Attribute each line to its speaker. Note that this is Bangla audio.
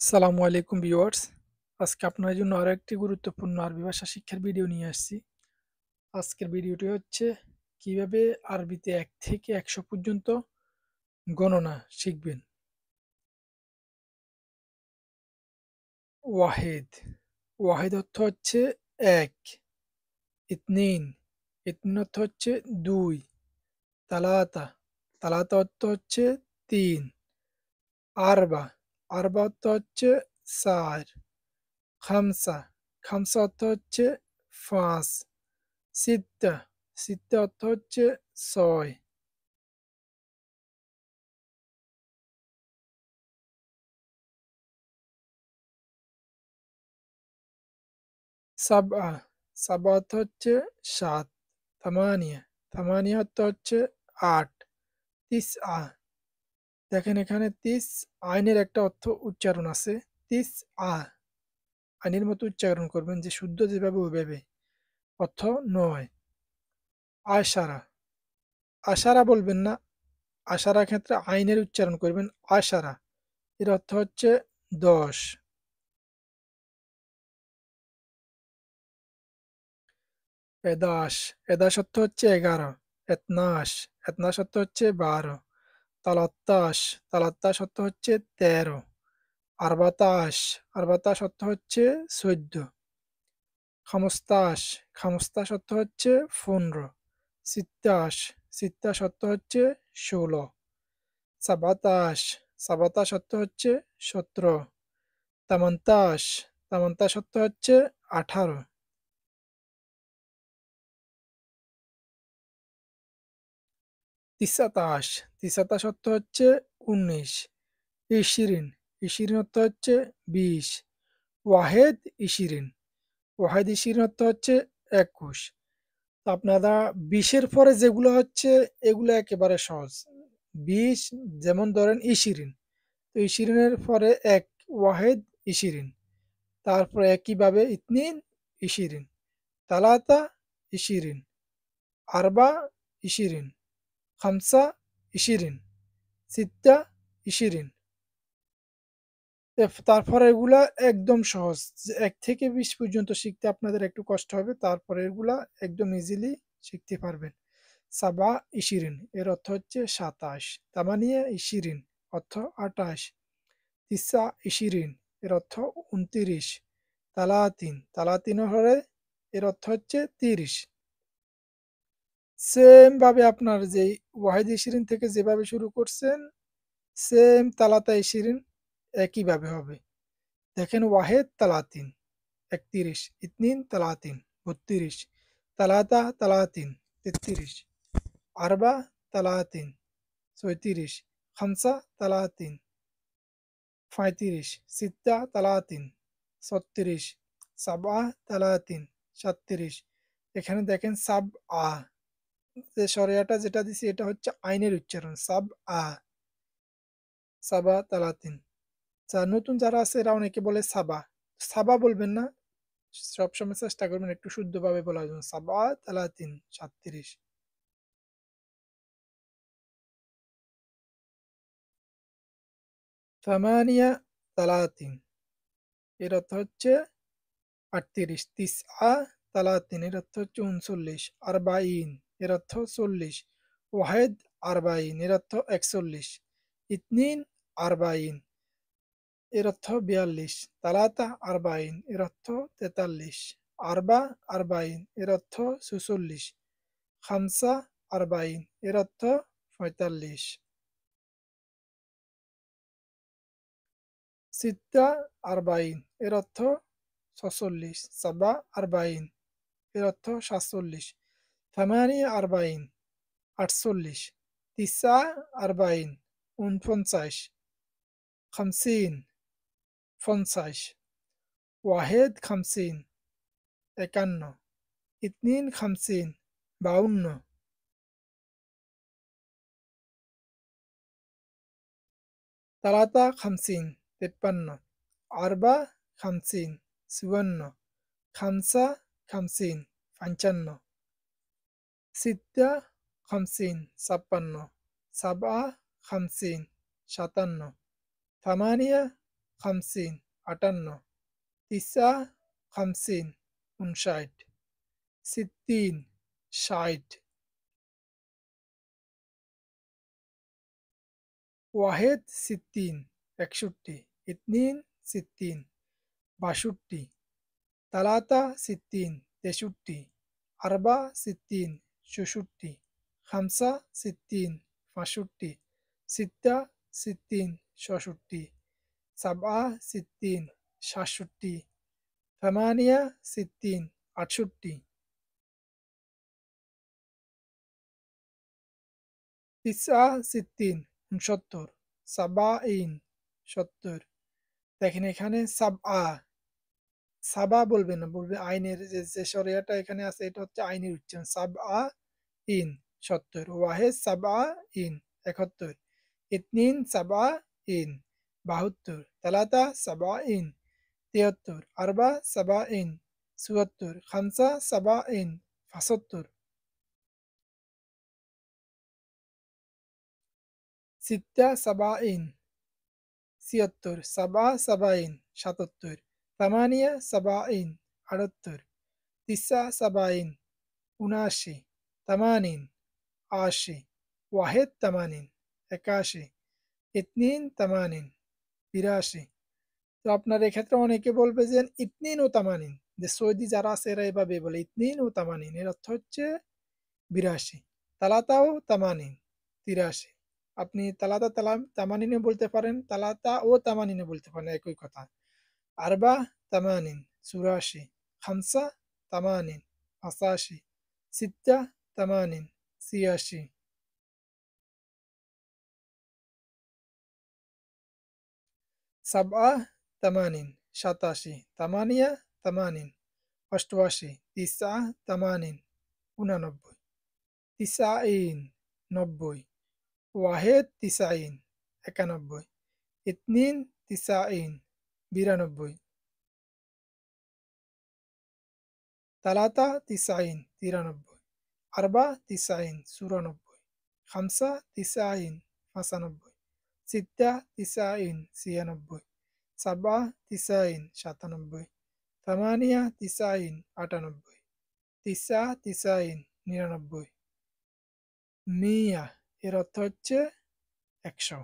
Speaker 1: আসসালামু আলাইকুম ভিউয়ার্স। আজকে আপনার জন্য আরো একটি গুরুত্বপূর্ণ আরবি ভাষা শিক্ষার ভিডিও নিয়ে আসছি। আজকের ভিডিওটি হচ্ছে কিভাবে আরবিতে ১ থেকে ১০০ পর্যন্ত গণনা শিখবেন। ওয়াহেদ, ওয়াহেদ অর্থ হচ্ছে ১, ইতনিন, ইতনিন অর্থ হচ্ছে ২, তালাতা, তালাতা অর্থ হচ্ছে ৩, আরবা, আরবা অর্থ হচ্ছে ৪, খামসা, খামসা অর্থ হচ্ছে ৫, সিত্তা, সিত্তা অর্থ হচ্ছে ৬, সাবআ, সাবআ অর্থ হচ্ছে ৭, থামানিয়া, থামানিয়া অর্থ হচ্ছে ৮, তিসআ, দেখেন এখানে আইনের একটা অর্থ উচ্চারণ আছে। তিসআ, আইনের মতো উচ্চারণ করবেন যে শুদ্ধ যেভাবে ওইভাবে, অর্থ ৯। আশারা, আশারা বলবেন না, আশারা ক্ষেত্রে আইনের উচ্চারণ করবেন আশারা, এর অর্থ হচ্ছে ১০। এদাশ, এদাশ অর্থ হচ্ছে ১১, এতনাশ, এতনাশ অর্থ হচ্ছে ১২, তালাত্তাশ, তালাত্তাশ অর্থ হচ্ছে ১৩, আরবাতাশ, আরবাতাশ অর্থ হচ্ছে ১৪, খামস্তাশ, খামস্তাশ অর্থ হচ্ছে ১৫, সিত্তাশ, সিত্তাশ অর্থ হচ্ছে ১৬, সাবাতাশ, সাবাতাশ অর্থ হচ্ছে ১৭, তামান্তাশ, তামান্তাশ অর্থ হচ্ছে ১৮, তিসাতাশ, তিসাতাশ অর্থ হচ্ছে ১৯, ইশরিন, ইশরিন অর্থ হচ্ছে ২০, ওয়াহেদ ইশরিন, ওয়াহেদ ইশরিন অর্থ হচ্ছে ২১। তো আপনারা ২০-এর পরে যেগুলো হচ্ছে এগুলো একেবারে সহজ। ২০ যেমন ধরেন ইশরিন, তো ইশরিনের পরে ১ ওয়াহেদ ইশরিন, তারপরে একইভাবে ইতনিন ইশরিন, তালাতা ইশরিন, আরবা ইশরিন, খামসা ইশরিন, সিত্তা ইশরিন। তারপরে এগুলা একদম সহজ। যে ১ থেকে ২০ পর্যন্ত শিখতে আপনাদের একটু কষ্ট হবে। তারপরে এগুলা একদম ইজিলি শিখতে পারবেন। সাবা ইশিরিন এর অর্থ হচ্ছে ২৭। তামানিয়া ইশিরিন অর্থ ২৮। তিসা ইশিরিন এর অর্থ ২৯। তালাতিন, তালাতিন হলে এর অর্থ হচ্ছে ৩০। সেম ভাবে আপনার যেই ওয়াহিদ ইশিরিন থেকে যেভাবে শুরু করছেন, সেম তালাতা ইশিরিন একইভাবে হবে। দেখেন ওয়াহেদ তালাতিন ৩১, ইতনিন তালাতিন ৩২, তালাতা তালাতিন ৩৩, আরবা তালাতিন ৩৬, খামসা তালাতিন ৩৫, সিত্তা তালাতিন ৩৬, সাবআ তালাতিন ৩৭। এখানে দেখেন সাব আ, যে সরিয়াটা যেটা দিছি এটা হচ্ছে আইনের উচ্চারণ সাব আ, সাবা তালাতিন। নতুন যারা আছে এরা অনেকে বলে সাবা, সাবা বলবেন না, সবসময় চেষ্টা করবেন একটু শুদ্ধভাবে বলার জন্য। সাবা তালাতিন ৩৭, থামানিয়া তালাতিন এর অর্থ হচ্ছে ৩৮, তিসআ তালাতিন এর অর্থ হচ্ছে ৩৯, আরবাইন এর অর্থ ৪০, ওয়াহেদ আরবাইন এর অর্থ ৪১, ইতনিন আরবাইন এর অর্থ ৪২, তালাতা আরবাইন এর অর্থ ৪৩, আরবা আরবাইন এর অর্থ ৪৬, খামসা আরবাইন এর অর্থ ৪৫, সিত্তা আরবাইন এর অর্থ ৪৬, সাবা আরবাইন এর অর্থ ৪৭, থামানিয়া আরবাইন ৪৮, তিসা আরবাইন ৪৯, খামসিন ৫০, ওয়াহেদ খামসিন ৫১, ইতনিন খামসিন ৫২, তালাতা খামসিন ৫৩, আরবা খামসিন ৫৪, খামসা খামসিন ৫৫, সিত্তা খামসিন ৫৬, সাবআ খামসিন ৫৭, থামানিয়া খামসিন 58, তিসা খামসিন 59, সিত্তিন 60, ওয়াহেদ সিত্তিন 61, ইতনিন সিত্তিন 62, তালাতা সিত্তিন 63, আরবা সিত্তিন 64, খামসা সিত্তিন 65, সিত্তা সিত্তিন 66, সাবআ সিত্তিন 67, থামানিয়া সিত্তিন 68, তিসা সিত্তিন 69, সাবাইন 70। দেখেন এখানে সাবা বলবেন না, বলবে আইনের যে শরিয়াটা এখানে আছে এটা হচ্ছে আইনের উচ্চারণ। সাবআ ইন 70, ওয়াহেদ সাবআ ইন 71, ইতনিন সাবআ ইন 72, তালাতা সাবআ ইন 73, আরবা সাবআ ইন 74, খামসা সাবআ ইন 75, সিত্তা সাবআ ইন 76, সাবআ সাবাইন 77, তামানিয়া সাবাইন 78, তিসা সাবাইন 79, তামানিন 80, ওয়াহেদ তামানিন 81, ইতনিন তামানিন 82। তো আপনার এক্ষেত্রে অনেকে বলবে যে ইতনিন ও তামানিন, যে সৌদি যারা আছে এরা এভাবে বলে ইতনিন ও তামানিন, এর অর্থ হচ্ছে 82। তালাতাও তামানিন 83, আপনি তামানিনে বলতে পারেন, তালাতা ও তামানিনে বলতে পারেন, একই কথা। আরবা তামানিন 84, খামসা তামানিন 85, সিত্তা তামানিন 86, সাবআ তামানিন 87, তামানিয়া তামানিন 88, তিসা তামানিন 89, তিসাইন 90, ওয়াহেদ তিসাইন 91, ইতনিন তিসাইন 92, তালাতা তিসাইন 93, আরবা তিসাইন 94, খামসা তিসাইন 95, সিত্তা তিসাইন 96, সাবা তিসাইন 97, থামানিয়া তিসাইন 98, তিসা তিসাইন 99, মিয়া এর অর্থ হচ্ছে 100।